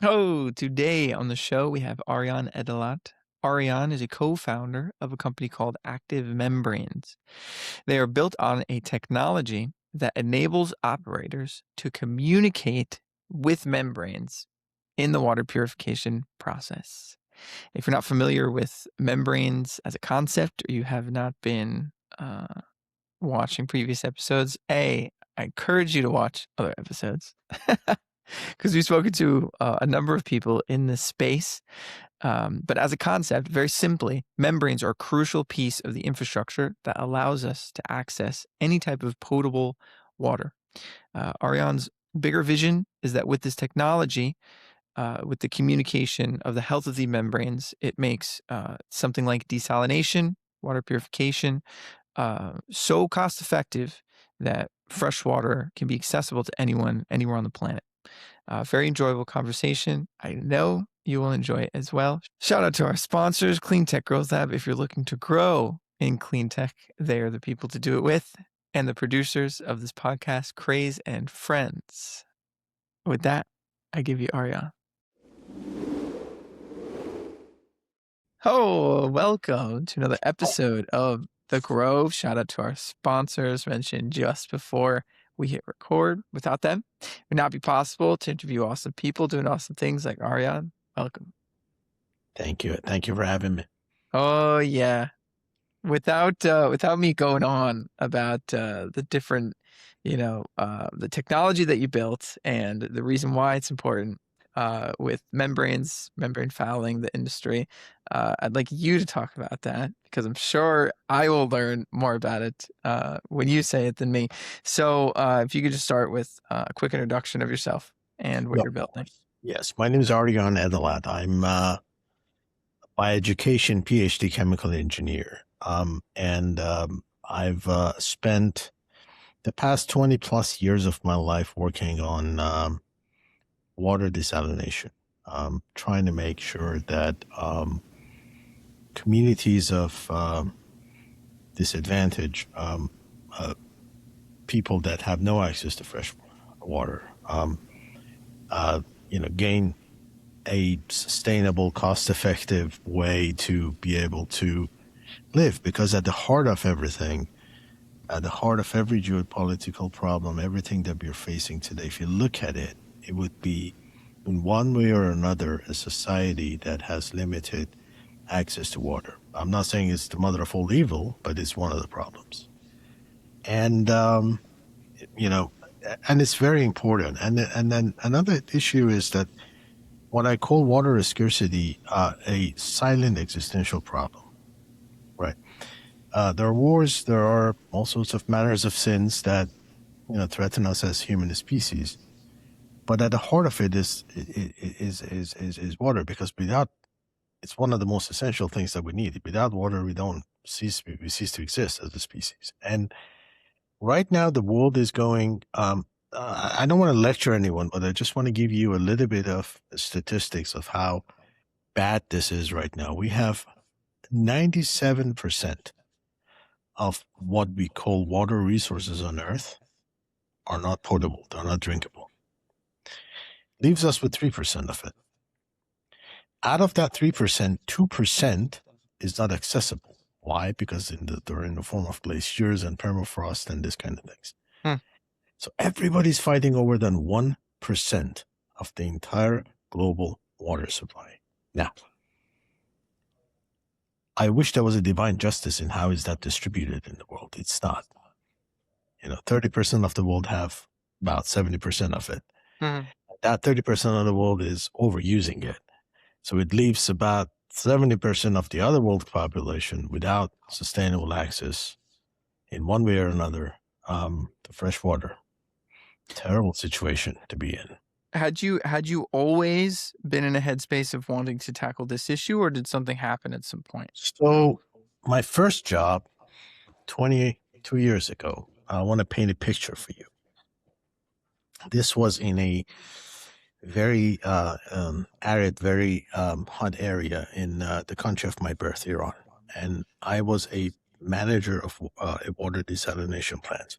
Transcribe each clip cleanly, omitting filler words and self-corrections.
Oh, today on the show we have Arian Edalat. Arian is a co-founder of a company called Active Membranes. They are built on a technology that enables operators to communicate with membranes in the water purification process. If you're not familiar with membranes as a concept, or you have not been watching previous episodes, I encourage you to watch other episodes. Because we've spoken to a number of people in this space. But as a concept, very simply, membranes are a crucial piece of the infrastructure that allows us to access any type of potable water. Ariane's bigger vision is that with this technology, with the communication of the health of the membranes, it makes something like desalination, water purification, so cost effective that fresh water can be accessible to anyone, anywhere on the planet. Very enjoyable conversation. I know you will enjoy it as well. Shout out to our sponsors, Clean Tech Growth Lab. If you're looking to grow in clean tech, they are the people to do it with. And the producers of this podcast, Craze and Friends. With that, I give you Arya. Oh, welcome to another episode of The Grove. Shout out to our sponsors mentioned just before we hit record. Without them, it would not be possible to interview awesome people doing awesome things like Ariane. Welcome. Thank you. Thank you for having me. Oh yeah. Without me going on about the different, the technology that you built and the reason why it's important with membrane fouling, the industry, I'd like you to talk about that because I'm sure I will learn more about it when you say it than me. So if you could just start with a quick introduction of yourself and what you're building. Yes, my name is Arian Edalat. I'm by education PhD chemical engineer. I've spent the past 20 plus years of my life working on water desalination, trying to make sure that communities of disadvantage, people that have no access to fresh water, gain a sustainable, cost-effective way to be able to live. Because at the heart of everything, at the heart of every geopolitical problem, everything that we're facing today, if you look at it, it would be in one way or another a society that has limited access to water. I'm not saying it's the mother of all evil, but it's one of the problems. And, and it's very important. And then another issue is that what I call water scarcity, a silent existential problem, right? There are wars, there are all sorts of manners of sins that, threaten us as human species. But at the heart of it is water, because without, it's one of the most essential things that we need. Without water, we cease to exist as a species. And right now, the world is going, I don't want to lecture anyone, but I just want to give you a little bit of statistics of how bad this is right now. We have 97% of what we call water resources on Earth are not potable. They're not drinkable. Leaves us with 3% of it. Out of that 3%, 2% is not accessible. Why? Because they're in the form of glaciers and permafrost and this kind of things. So everybody's fighting over than 1% of the entire global water supply. Now, I wish there was a divine justice in how is that distributed in the world. It's not. 30% of the world have about 70% of it. That 30% of the world is overusing it. So it leaves about 70% of the other world population without sustainable access in one way or another to fresh water. Terrible situation to be in. Had you always been in a headspace of wanting to tackle this issue, or did something happen at some point? So my first job 22 years ago, I want to paint a picture for you. This was in a very arid, very hot area in the country of my birth, Iran. And I was a manager of a water desalination plant.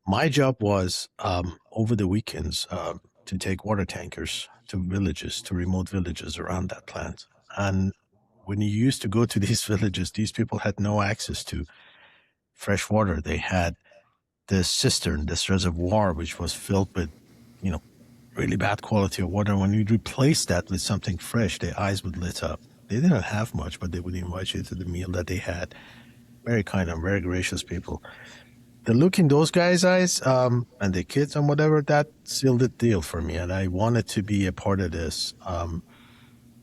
My job was over the weekends to take water tankers to villages, to remote villages around that plant. And when you used to go to these villages, these people had no access to fresh water. They had this cistern, this reservoir, which was filled with, really bad quality of water. When you replace that with something fresh, their eyes would lit up. They didn't have much, but they would invite you to the meal that they had. Very kind and very gracious people. The look in those guys' eyes, and the kids and whatever, that sealed the deal for me. And I wanted to be a part of this, and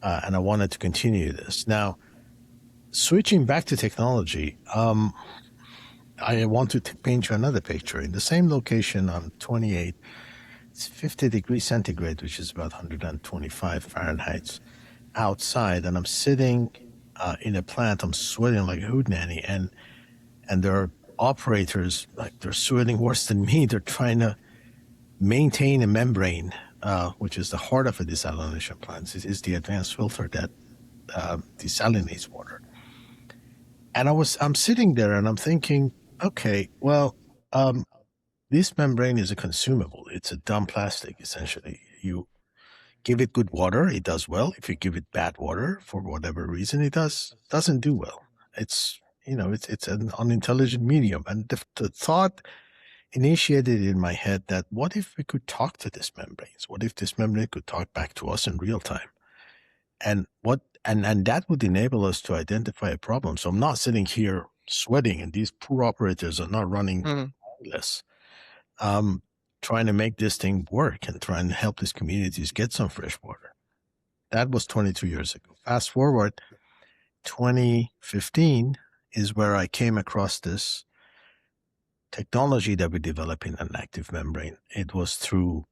I wanted to continue this. Now, switching back to technology, I want to paint you another picture. In the same location on 28, it's 50 degrees centigrade, which is about 125 Fahrenheit outside. And I'm sitting in a plant. I'm sweating like a hootenanny. And there are operators, like they're sweating worse than me. They're trying to maintain a membrane, which is the heart of a desalination plant. It is the advanced filter that desalinates water. And I'm sitting there and I'm thinking, okay, well, this membrane is a consumable. It's a dumb plastic, essentially. You give it good water, it does well. If you give it bad water, for whatever reason, it doesn't do well. It's an unintelligent medium. And the thought initiated in my head that what if we could talk to these membranes? What if this membrane could talk back to us in real time? And that would enable us to identify a problem. So I'm not sitting here sweating, and these poor operators are not running less. Trying to make this thing work and trying to help these communities get some fresh water. That was 22 years ago. Fast forward, 2015 is where I came across this technology that we developed in an active membrane. It was through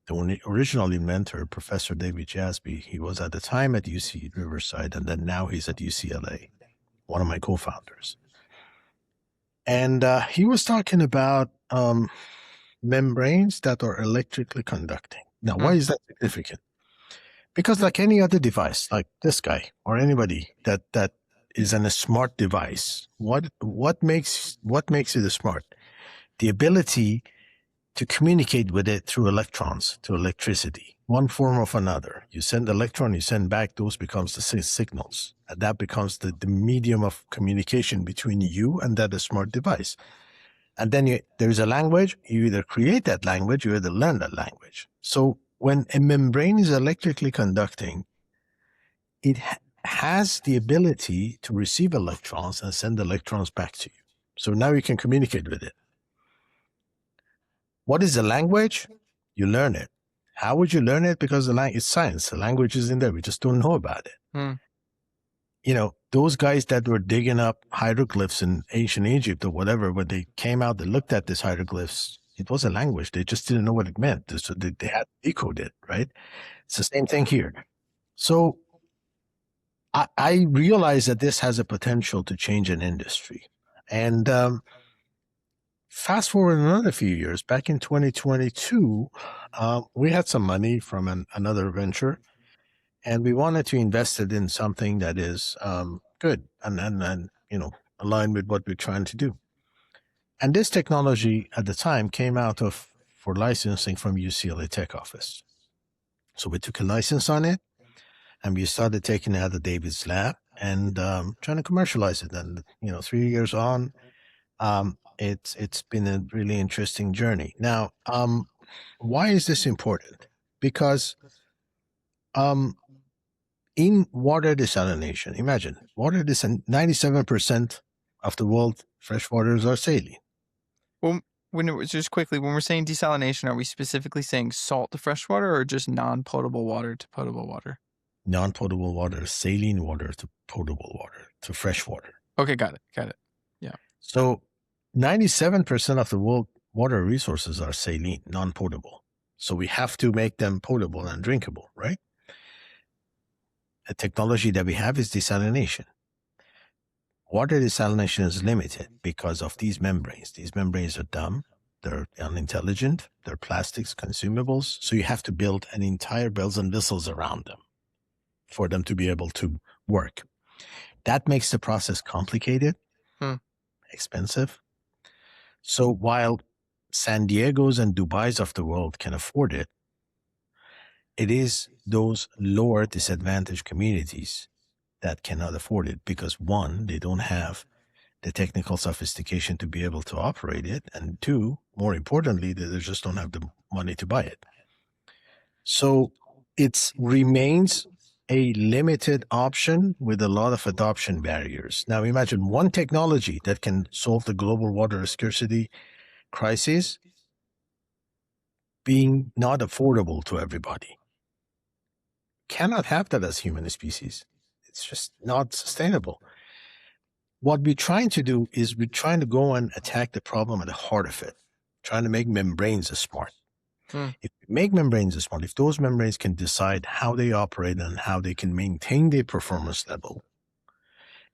the original inventor, Professor David Jasby. He was at the time at UC Riverside, and then now he's at UCLA, one of my co-founders. And he was talking about membranes that are electrically conducting. Now, why is that significant? Because like any other device, like this guy or anybody that is in a smart device, what makes it a smart? The ability to communicate with it through electrons, to electricity, one form or another. You send electron, you send back, those becomes the signals. And that becomes the medium of communication between you and that smart device. And then there's a language, you either create that language, you either learn that language. So when a membrane is electrically conducting, it has the ability to receive electrons and send electrons back to you. So now you can communicate with it. What is the language? You learn it. How would you learn it? Because it's science. The language is in there. We just don't know about it. Those guys that were digging up hieroglyphs in ancient Egypt or whatever, when they came out, they looked at these hieroglyphs. It was a language. They just didn't know what it meant. So they had to decode it, right? It's the same thing here. So I realized that this has a potential to change an industry. And fast forward another few years, back in 2022, we had some money from another venture, and we wanted to invest it in something that is good and aligned with what we're trying to do. And this technology at the time came out for licensing from UCLA Tech office. So we took a license on it, and we started taking it out of David's lab and trying to commercialize it. And 3 years on, it's been a really interesting journey. Now, why is this important? Because in water desalination, imagine 97% of the world fresh waters are saline. Well, when we're saying desalination, are we specifically saying salt to fresh water or just non-potable water to potable water? Non-potable water, saline water to potable water to fresh water. Okay, got it. Yeah. So 97% of the world water resources are saline, non-potable. So we have to make them potable and drinkable, right? The technology that we have is desalination. Water desalination is limited because of these membranes. These membranes are dumb. They're unintelligent. They're plastics, consumables. So you have to build an entire bells and whistles around them for them to be able to work. That makes the process complicated, expensive. So while San Diego's and Dubai's of the world can afford it, it is those lower disadvantaged communities that cannot afford it because one, they don't have the technical sophistication to be able to operate it, and two, more importantly, they just don't have the money to buy it. So it remains a limited option with a lot of adoption barriers. Now imagine one technology that can solve the global water scarcity crisis being not affordable to everybody. Cannot have that as human species. It's just not sustainable. What we're trying to do is we're trying to go and attack the problem at the heart of it, trying to make membranes smart. If you make membranes smart, if those membranes can decide how they operate and how they can maintain their performance level,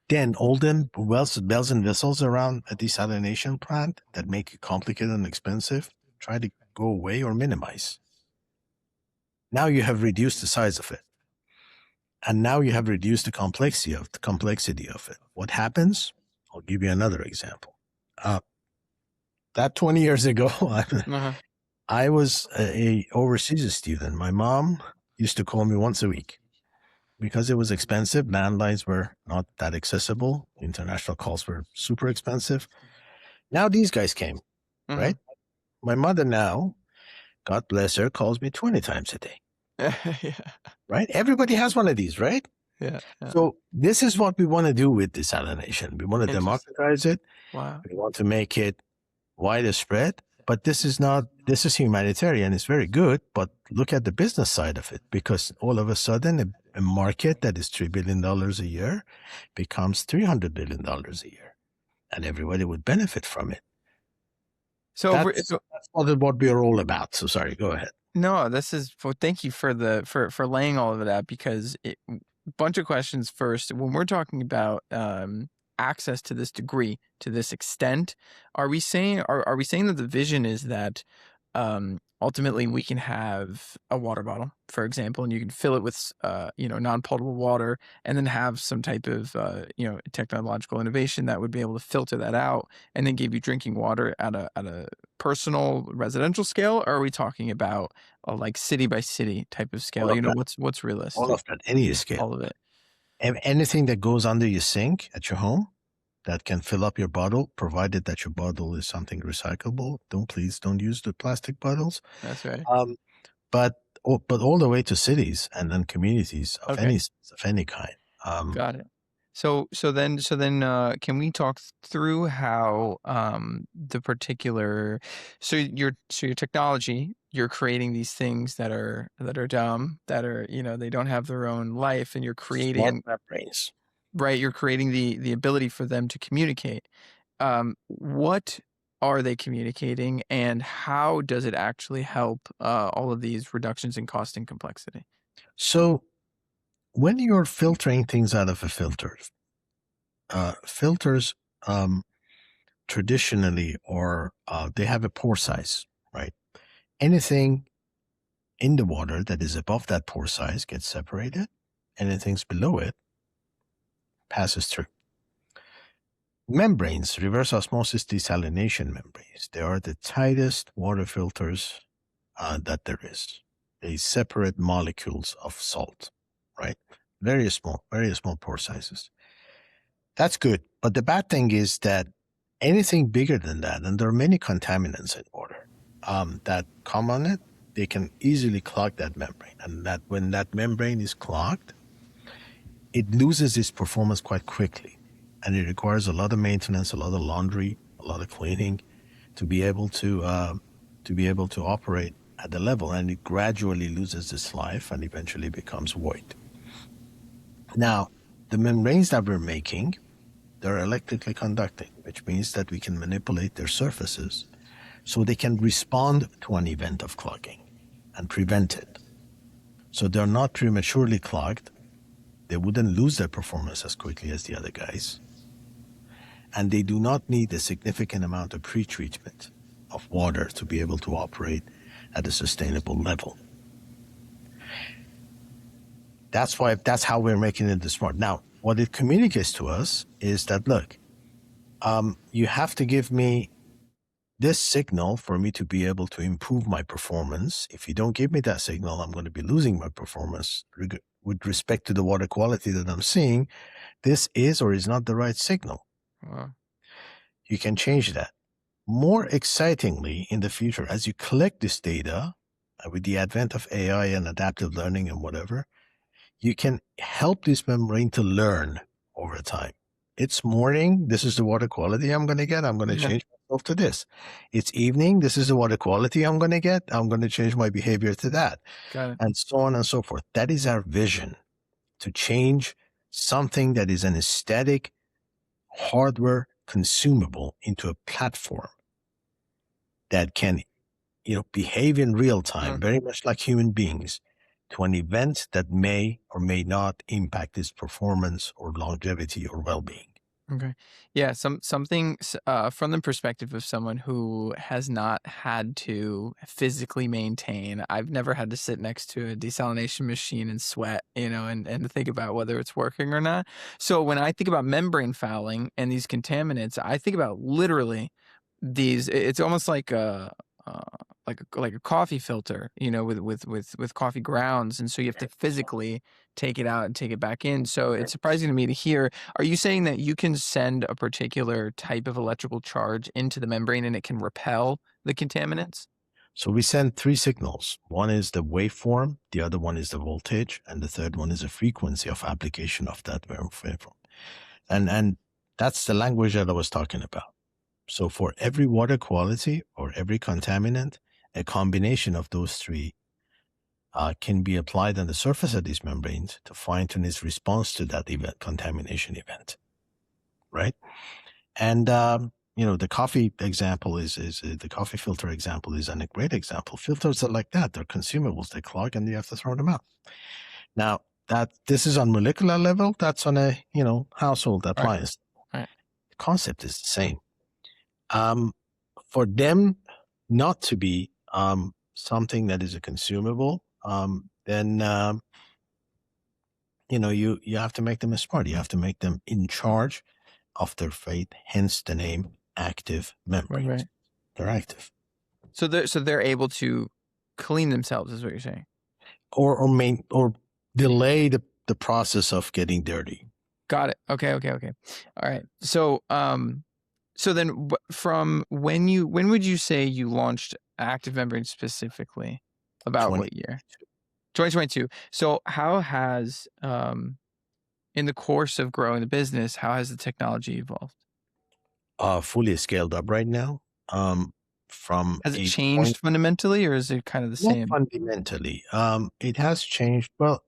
then all them bells and whistles around a desalination plant that make it complicated and expensive, try to go away or minimize. Now you have reduced the size of it. And now you have reduced the complexity of it. What happens? I'll give you another example. That 20 years ago, I was a overseas student. My mom used to call me once a week because it was expensive. Landlines were not that accessible. International calls were super expensive. Now these guys came, right? My mother now, God bless her, calls me 20 times a day. Yeah. Right? Everybody has one of these, right? Yeah. So this is what we want to do with desalination. We want to democratize it. Wow. We want to make it widespread. But this is humanitarian. It's very good. But look at the business side of it, because all of a sudden a market that is $3 billion a year becomes $300 billion a year. And everybody would benefit from it. So that's what we're all about. So sorry, go ahead. No, thank you for laying all of that, because bunch of questions. First, when we're talking about access to this degree, to this extent, are we saying that the vision is that ultimately we can have a water bottle, for example, and you can fill it with non-potable water, and then have some type of technological innovation that would be able to filter that out and then give you drinking water at a personal residential scale? Or are we talking about a like city by city type of scale? What's realistic? All of that, any scale. All of it. Anything that goes under your sink at your home that can fill up your bottle, provided that your bottle is something recyclable. Please don't use the plastic bottles. That's right. But all the way to cities and then communities of any kind. Got it. So then, can we talk through how the particular your technology, you're creating these things that are dumb, that are they don't have their own life, and you're creating smart membranes. Right, you're creating the ability for them to communicate. What are they communicating, and how does it actually help all of these reductions in cost and complexity? So when you're filtering things out of a filter, filters traditionally they have a pore size, right? Anything in the water that is above that pore size gets separated. Anything's below it passes through. Membranes, reverse osmosis desalination membranes, they are the tightest water filters that there is. They separate molecules of salt, right? Very small pore sizes. That's good. But the bad thing is that anything bigger than that, and there are many contaminants in water that come on it, they can easily clog that membrane. And that when that membrane is clogged, it loses its performance quite quickly. And it requires a lot of maintenance, a lot of laundry, a lot of cleaning to be able to operate at the level. And it gradually loses its life and eventually becomes void. Now, the membranes that we're making, they're electrically conducting, which means that we can manipulate their surfaces so they can respond to an event of clogging and prevent it. So they're not prematurely clogged. They wouldn't lose their performance as quickly as the other guys. And they do not need a significant amount of pretreatment of water to be able to operate at a sustainable level. That's how we're making it smart. Now, what it communicates to us is that, look, you have to give me this signal for me to be able to improve my performance. If you don't give me that signal, I'm going to be losing my performance with respect to the water quality that I'm seeing. This is or is not the right signal. Wow. You can change that. More excitingly, in the future, as you collect this data, with the advent of AI and adaptive learning and whatever, you can help this membrane to learn over time. It's morning, this is the water quality I'm going to get. I'm going to Yeah, change myself to this. It's evening, this is the water quality I'm going to get. I'm going to change my behavior to that, got it. and so on and so forth. That is our vision, to change something that is an aesthetic hardware consumable into a platform that can, behave in real time, Uh, very much like human beings, to an event that may or may not impact its performance or longevity or well-being. okay. Yeah, something from the perspective of someone who has not had to physically maintain. I've never had to sit next to a desalination machine and sweat, and think about whether it's working or not. So when I think about membrane fouling and these contaminants, I think about literally it's almost like uh, like a coffee filter, with coffee grounds, and so you have to physically take it out and take it back in. So it's surprising to me to hear. Are you saying that you can send a particular type of electrical charge into the membrane and it can repel the contaminants? So we send three signals. One is the waveform, the other one is the voltage, and the third one is the frequency of application of that waveform. And that's the language that I was talking about. So for every water quality or every contaminant, a combination of those three can be applied on the surface of these membranes to fine-tune its response to that event, contamination event, right? And the coffee example is the coffee filter example is a great example. Filters are like that; they're consumables. They clog, and you have to throw them out. Now that this is on molecular level, that's on a household Right, appliance. right, The concept is the same. For them not to be something that is a consumable, then you have to make them smart. You have to make them in charge of their fate. Hence the name active right, membranes. right. They're active, So they're able to clean themselves, is what you're saying. or delay the process of getting dirty. Got it. Okay, okay, okay. All right. So then from when would you say you launched Active Membrane specifically? About 20 what year? 2022. So how has, in the course of growing the business, how has the technology evolved? fully scaled up right now. From Has it a point, changed fundamentally, or is it kind of the not same? fundamentally. It has changed. Well,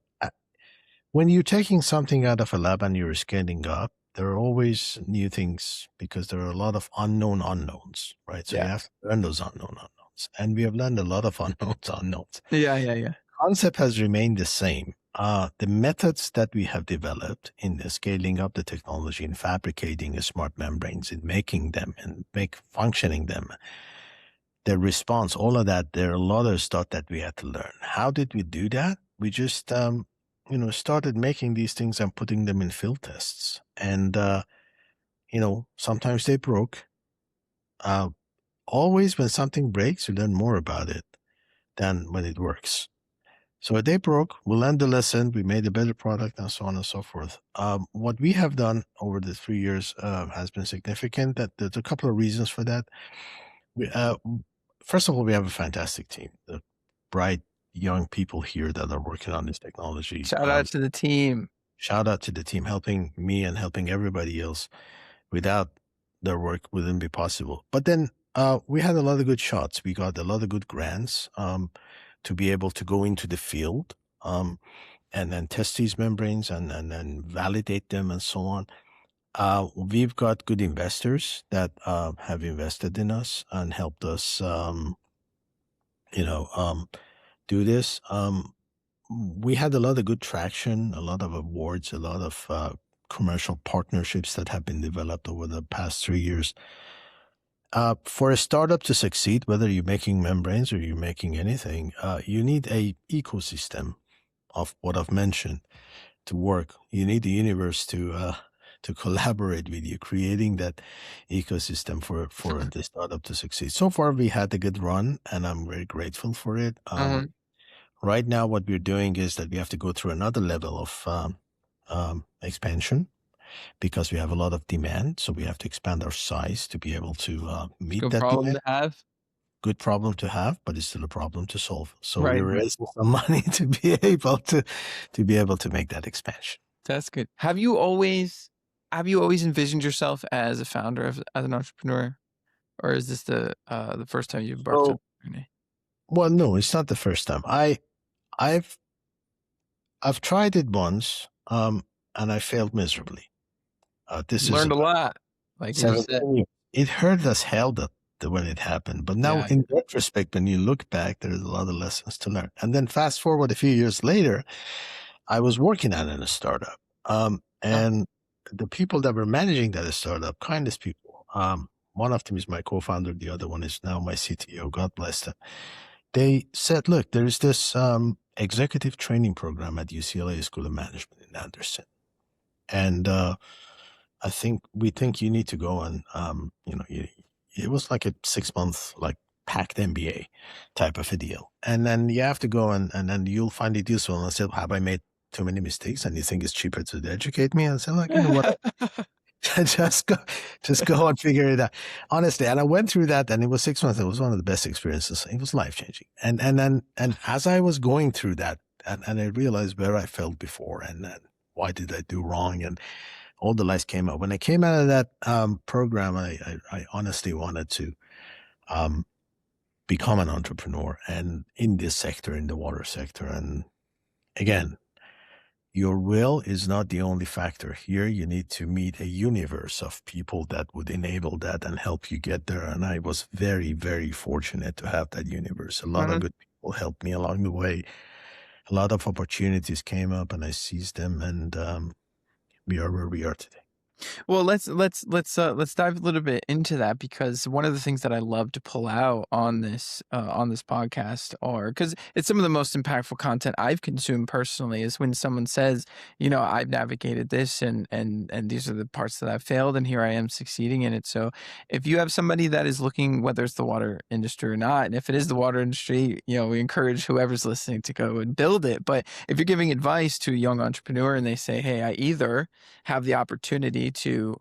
when you're taking something out of a lab and you're scaling up, there are always new things because there are a lot of unknown unknowns, right? So you Yeah. have to learn those unknown unknowns. And we have learned a lot of unknowns unknowns. Yeah, yeah, yeah. Concept has remained the same. The methods that we have developed in the scaling up the technology, in fabricating smart membranes, in making them and make functioning them, the response, all of that, there are a lot of stuff that we had to learn. How did we do that? We just, started making these things and putting them in field tests. And, sometimes they broke. Uh, Always when something breaks, you learn more about it than when it works. So they broke, we learned the lesson, we made a better product, and so on and so forth. What we have done over the 3 years has been significant. That there's a couple of reasons for that. We, first of all, we have a fantastic team, the bright young people here that are working on this technology. Shout out to the team. Shout out to the team helping me and helping everybody else. Without their work, wouldn't be possible. But then we had a lot of good shots. We got a lot of good grants to be able to go into the field and then test these membranes and then validate them and so on. We've got good investors that have invested in us and helped us, do this. We had a lot of good traction, a lot of awards, a lot of commercial partnerships that have been developed over the past 3 years. For a startup to succeed, whether you're making membranes or you're making anything, you need a ecosystem of what I've mentioned to work. You need the universe to to collaborate with you, creating that ecosystem for the startup to succeed. So far, we had a good run, and I'm very grateful for it. Mhm. Right now, what we're doing is that we have to go through another level of expansion because we have a lot of demand. So we have to expand our size to be able to It's a meet good that problem demand. to have. Good problem to have, but it's still a problem to solve. So Right, we're right. raising some money to be able to make that expansion. That's good. Have you always envisioned yourself as a founder, as an entrepreneur? Or is this the first time you've embarked on So, a journey? well, no, it's not the first time. I've I've tried it once, and I failed miserably. This You is learned a about lot, like you just said. 17 years. It hurt as hell when it happened, but now Yeah. in retrospect, when you look back, there's a lot of lessons to learn. And then fast forward a few years later, I was working on it in a startup, Oh, and the people that were managing that startup, kindest people. One of them is my co-founder. The other one is now my CTO. God bless them. They said, "Look, there is this executive training program at UCLA School of Management in Anderson, and we think you need to go and it was like a 6 month like packed MBA type of a deal, and then you have to go and then you'll find it useful." And I said, "Have I made too many mistakes? And you think it's cheaper to educate me?" And I said, "Like, you know what? just go, just go and figure it out." Honestly, and I went through that, and it was 6 months. It was one of the best experiences. It was life changing. And as I was going through that, and I realized where I failed before, and why did I do wrong, and all the lights came up. When I came out of that program, I honestly wanted to um, become an entrepreneur, and in this sector, in the water sector. And again, your will is not the only factor here. You need to meet a universe of people that would enable that and help you get there. And I was very, very fortunate to have that universe. A lot of Mhm. good people helped me along the way. A lot of opportunities came up, and I seized them, and we are where we are today. Well, let's dive a little bit into that because one of the things that I love to pull out on this podcast are because it's some of the most impactful content I've consumed personally is when someone says, you know, I've navigated this and these are the parts that I've failed and here I am succeeding in it. So if you have somebody that is looking, whether it's the water industry or not, and if it is the water industry, you know, we encourage whoever's listening to go and build it. But if you're giving advice to a young entrepreneur and they say, hey, I either have the opportunity to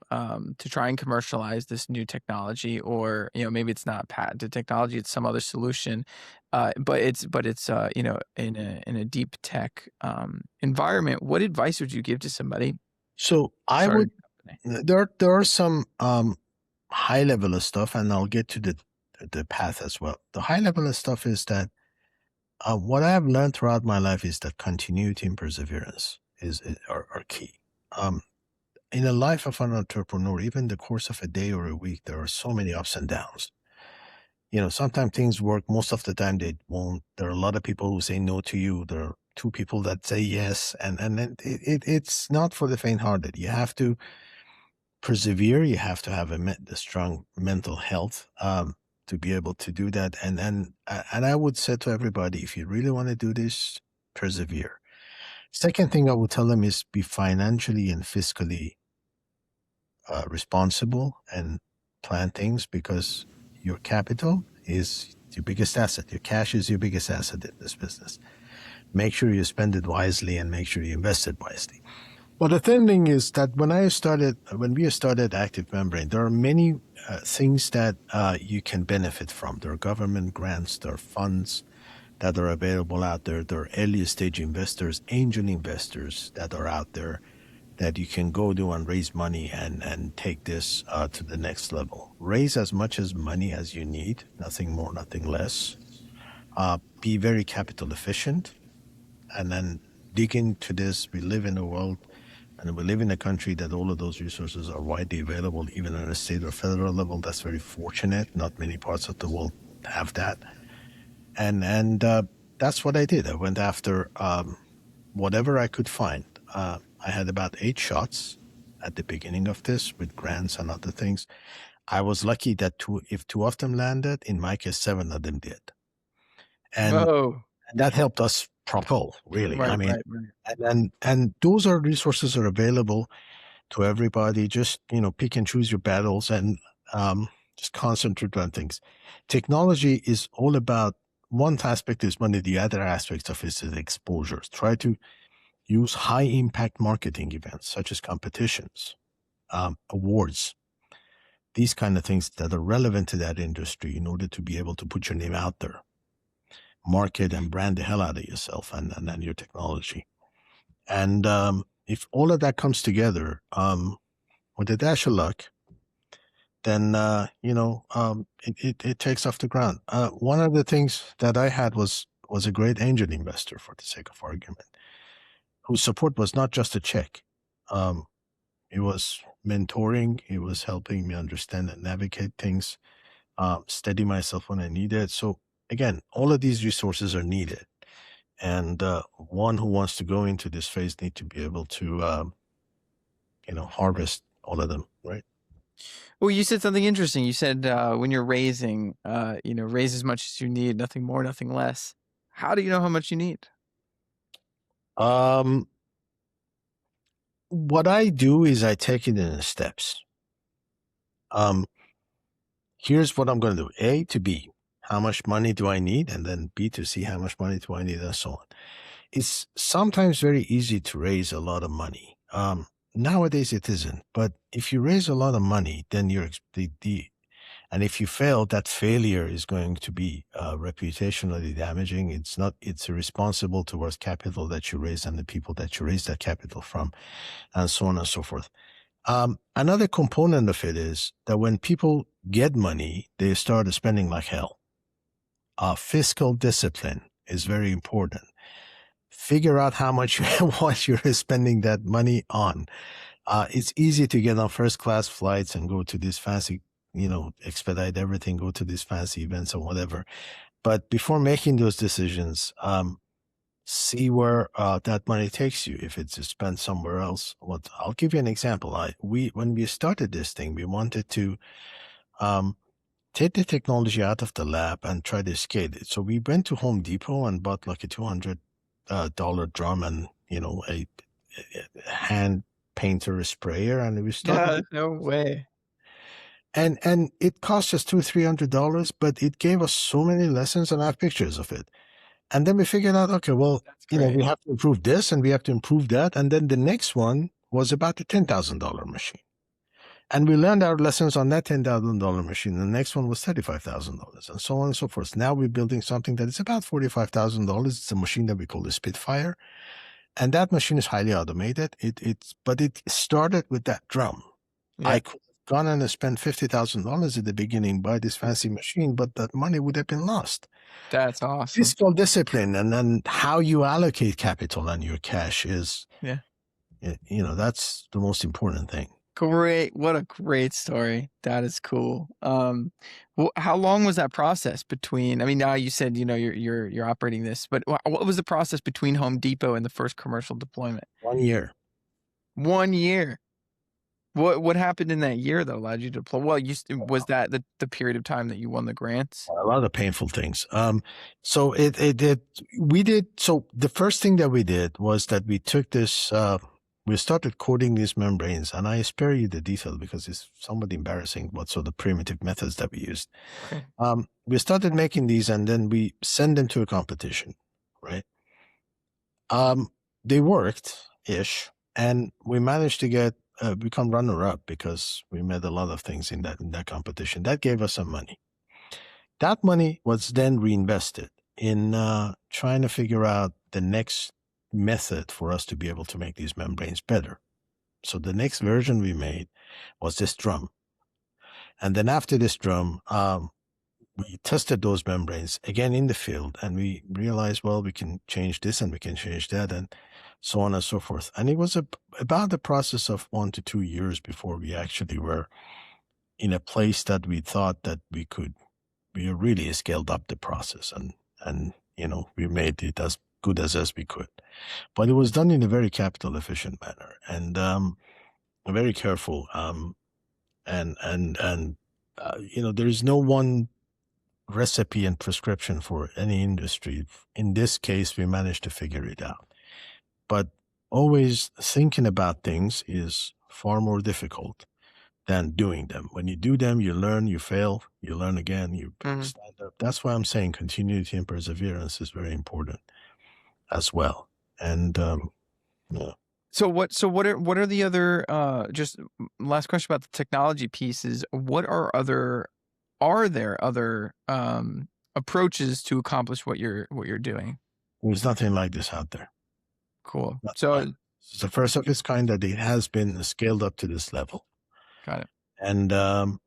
try and commercialize this new technology, or you know maybe it's not patented technology, it's some other solution, but it's you know in a deep tech environment. What advice would you give to somebody So I starting would a company? there are some high level of stuff, and I'll get to the path as well. The high level of stuff is that what I have learned throughout my life is that continuity and perseverance are key. Um, in a life of an entrepreneur, even the course of a day or a week, there are so many ups and downs. You know, sometimes things work. Most of the time, they won't. There are a lot of people who say no to you. There are two people that say yes, and then it's not for the faint-hearted. You have to persevere. You have to have a strong mental health to be able to do that. And I would say to everybody, if you really want to do this, persevere. Second thing I would tell them is be financially and fiscally responsible and plan things, because your capital is your biggest asset. Your cash is your biggest asset in this business. Make sure you spend it wisely and make sure you invest it wisely. Well, the third thing is that when we started Active Membrane, there are many things that you can benefit from. There are government grants, there are funds that are available out there. There are early stage investors, angel investors that are out there that you can go do and raise money and take this to the next level. Raise as much as money as you need, nothing more, nothing less. Be very capital efficient, and then dig into this. We live in a world and we live in a country that all of those resources are widely available, even on a state or federal level. That's very fortunate. Not many parts of the world have that. And that's what I did. I went after whatever I could find. I had about 8 shots at the beginning of this with grants and other things. I was lucky that if two of them landed, in my case, 7 of them did. And Whoa! that helped us propel, really. I Right, mean, right, right. and those are resources are available. to everybody. Just, pick and choose your battles, and just concentrate on things. Technology is all about, one aspect is money, the other aspect of it is exposures. Try to use high impact marketing events such as competitions, awards, these kind of things that are relevant to that industry in order to be able to put your name out there, market and brand the hell out of yourself and your technology. And if all of that comes together, with a dash of luck, then it takes off the ground. One of the things that I had was a great angel investor, for the sake of argument, whose support was not just a check. It was mentoring. It was helping me understand and navigate things, steady myself when I needed. So again, all of these resources are needed, and one who wants to go into this phase need to be able to harvest all of them, right? Well, you said something interesting. You said when you're raising, raise as much as you need, nothing more, nothing less. How do you know how much you need? Um, what I do is I take it in steps. Um, Here's what I'm going to do. A to B, how much money do I need? And then B to C, how much money do I need? And so on. It's sometimes very easy to raise a lot of money. Nowadays it isn't. But if you raise a lot of money, then and if you fail, that failure is going to be reputationally damaging. It's irresponsible towards capital that you raise and the people that you raise that capital from, and so on and so forth. Another component of it is that when people get money, they start spending like hell. Fiscal discipline is very important. Figure out how much what you're spending that money on. It's easy to get on first class flights and go to these fancy, expedite everything, go to these fancy events or whatever. But before making those decisions, see where that money takes you. If it's spent somewhere else, I'll give you an example. When we started this thing, we wanted to take the technology out of the lab and try to scale it. So we went to Home Depot and bought like a $200 drum and a hand painter sprayer, and we started. Yeah, no way. And it cost us $200-300, but it gave us so many lessons, and I have pictures of it. And then we figured out, okay, well, That's great. we have to improve this and we have to improve that. And then the next one was about the $10,000 machine. And we learned our lessons on that $10,000 machine. The next one was $35,000 and so on and so forth. Now we're building something that is about $45,000. It's a machine that we call the Spitfire. And that machine is highly automated. But it started with that drum. Yeah. I could have gone and spent $50,000 at the beginning, buy this fancy machine, but that money would have been lost. That's awesome. Fiscal discipline and then how you allocate capital and your cash is, that's the most important thing. Great. What a great story. That is cool. How long was that process between, I mean, now you said, you're operating this, but what was the process between Home Depot and the first commercial deployment? 1 year. 1 year. What happened in that year that allowed you to deploy? Well, was that the period of time that you won the grants? A lot of painful things. So the first thing that we did was that we took this, we started coating these membranes, and I spare you the detail because it's somewhat embarrassing what sort of primitive methods that we used. Okay. We started making these and then we send them to a competition, right? They worked-ish, and we managed to become runner-up because we made a lot of things in that competition. That gave us some money. That money was then reinvested in trying to figure out the next method for us to be able to make these membranes better. So the next version we made was this drum. And then after this drum, we tested those membranes again in the field, and we realized, well, we can change this and we can change that and so on and so forth. And it was about the process of 1 to 2 years before we actually were in a place that we thought that we really scaled up the process and we made it as good as we could. But it was done in a very capital efficient manner and very careful. There is no one recipe and prescription for any industry. In this case, we managed to figure it out. But always thinking about things is far more difficult than doing them. When you do them, you learn, you fail, you learn again, you Mhm. stand up. That's why I'm saying continuity and perseverance is very important as well. And yeah. So what are the other just last question about the technology pieces. Are there other approaches to accomplish what you're doing? There's nothing like this out there. Cool. Nothing like So this. It's the first of its kind that it has been scaled up to this level. got it. And are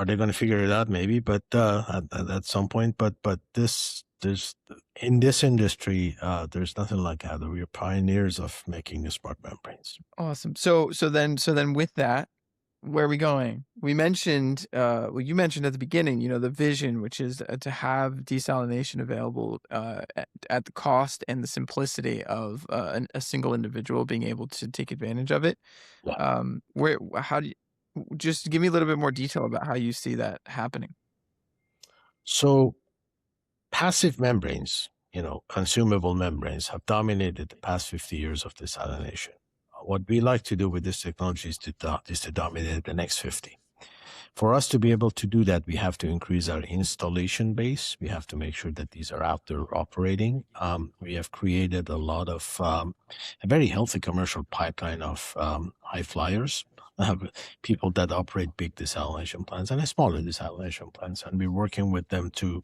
they going to figure it out? Maybe, but at some point. But there's in this industry, there's nothing like that. We are pioneers of making the smart membranes. Awesome. So then with that, where are we going? We mentioned, well, you mentioned at the beginning, the vision, which is to have desalination available at the cost and the simplicity of a single individual being able to take advantage of it. Yeah. How do you, just give me a little bit more detail about how you see that happening? So passive membranes, consumable membranes, have dominated the past 50 years of desalination. What we like to do with this technology is to dominate the next 50. For us to be able to do that, we have to increase our installation base. We have to make sure that these are out there operating. We have created a very healthy commercial pipeline of high flyers, people that operate big desalination plants and smaller desalination plants. And we're working with them to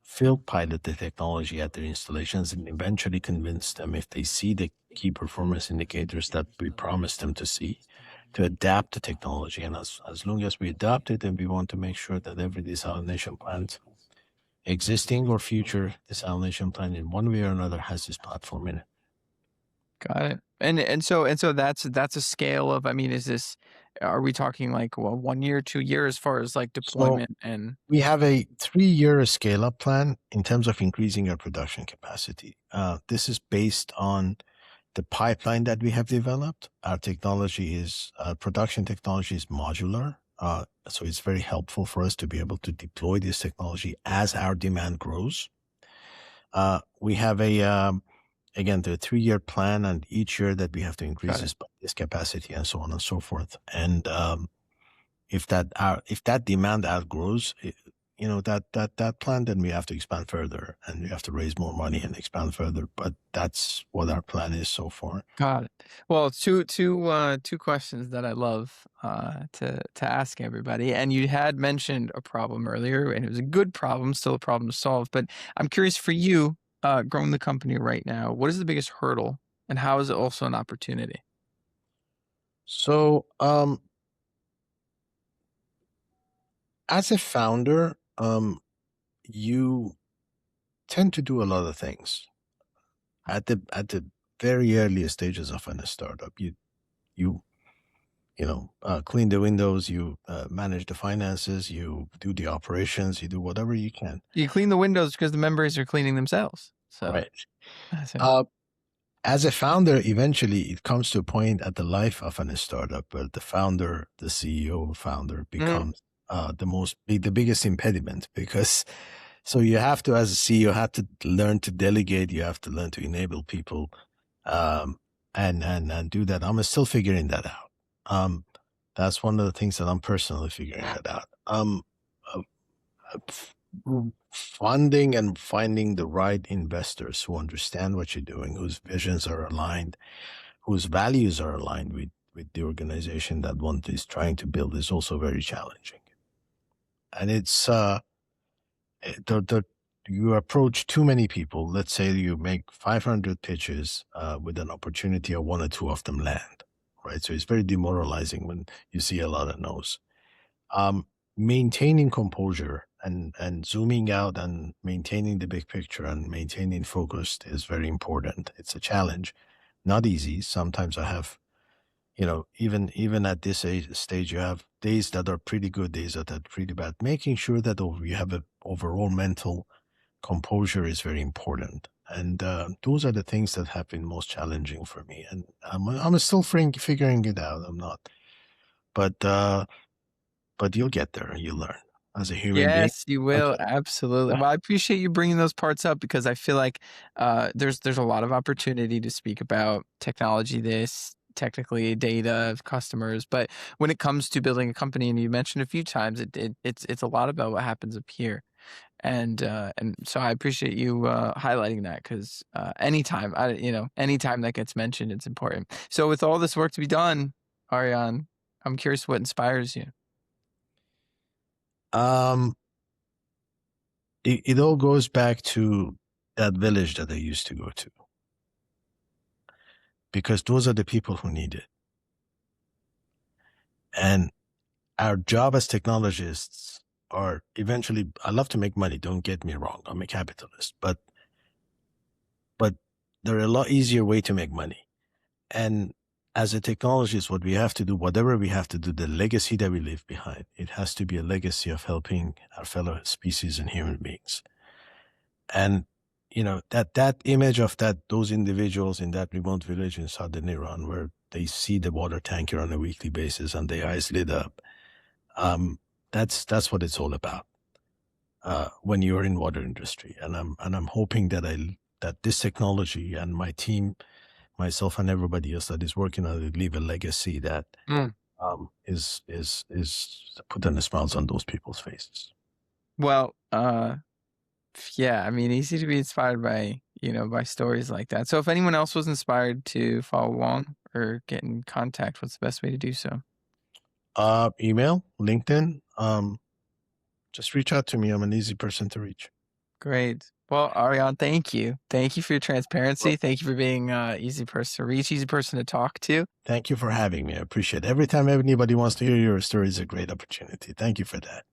field pilot the technology at their installations and eventually convince them, if they see the key performance indicators that we promised them to see, to adapt the technology. And as long as we adopt it, then we want to make sure that every desalination plant, existing or future desalination plant, in one way or another, has this platform in it. Got it. And so that's a scale of, I mean, are we talking like, well, 1 year, 2 years as far as like So deployment and we have a 3-year scale-up plan in terms of increasing our production capacity. This is based on the pipeline that we have developed. Our production technology is modular. So it's very helpful for us to be able to deploy this technology as our demand grows. We have again, the 3-year plan, and each year that we have to increase got it. this capacity and so on and so forth. And if that demand outgrows, that plan, then we have to expand further, and we have to raise more money and expand further. But that's what our plan is so far. Got it. Well, two questions that I love to ask everybody. And you had mentioned a problem earlier, and it was a good problem, still a problem to solve. But I'm curious for you, growing the company right now, what is the biggest hurdle, and how is it also an opportunity? So, as a founder, you tend to do a lot of things at the very earliest stages of a startup. You clean the windows, you manage the finances, you do the operations, you do whatever you can. You clean the windows because the members are cleaning themselves. So Right. that's it. Uh, as a founder, eventually it comes to a point at the life of a startup where the CEO founder Mhm. becomes the biggest impediment, because so you have to, as a CEO, have to learn to delegate. You have to learn to enable people, and do that. I'm still figuring that out. That's one of the things that I'm personally figuring that out. Uh, f- Funding and finding the right investors who understand what you're doing, whose visions are aligned, whose values are aligned with the organization that one is trying to build, is also very challenging. And it's you approach too many people. Let's say you make 500 pitches with an opportunity of one or two of them land, right? So it's very demoralizing when you see a lot of no's. Um, Maintaining composure and zooming out and maintaining the big picture and maintaining focus is very important. It's a challenge, not easy. Sometimes I have, even at this stage, you have days that are pretty good, days that are pretty bad. Making sure that you have an overall mental composure is very important. And those are the things that have been most challenging for me. And I'm still figuring it out. I'm not, but you'll get there. You'll learn as a human being. Yes, you will. Okay. Absolutely. Yeah. Well, I appreciate you bringing those parts up because I feel like there's a lot of opportunity to speak about technology this, technically data of customers, but when it comes to building a company, and you mentioned a few times, it's a lot about what happens up here. And so I appreciate you highlighting that because anytime that gets mentioned, it's important. So with all this work to be done, Ariane, I'm curious what inspires you. Um, it all goes back to that village that I used to go to, because those are the people who need it. And our job as technologists are eventually, I love to make money, don't get me wrong, I'm a capitalist, but there are a lot easier way to make money. And as a technologist, what we have to do, whatever we have to do, the legacy that we leave behind, it has to be a legacy of helping our fellow species and human beings. And that image of those individuals in that remote village in southern Iran, where they see the water tanker on a weekly basis and their eyes lit up, that's what it's all about. When you're in water industry, and I'm hoping that this technology and my team, myself and everybody else that is working on it, leave a legacy that Mm. is putting the smiles on those people's faces. Well, yeah, I mean, easy to be inspired by stories like that. So if anyone else was inspired to follow along or get in contact, what's the best way to do so? Email, LinkedIn, just reach out to me. I'm an easy person to reach. Great. Well, Ariane, thank you. Thank you for your transparency. Thank you for being easy person to reach, easy person to talk to. Thank you for having me. I appreciate it. Every time anybody wants to hear your story is a great opportunity. Thank you for that.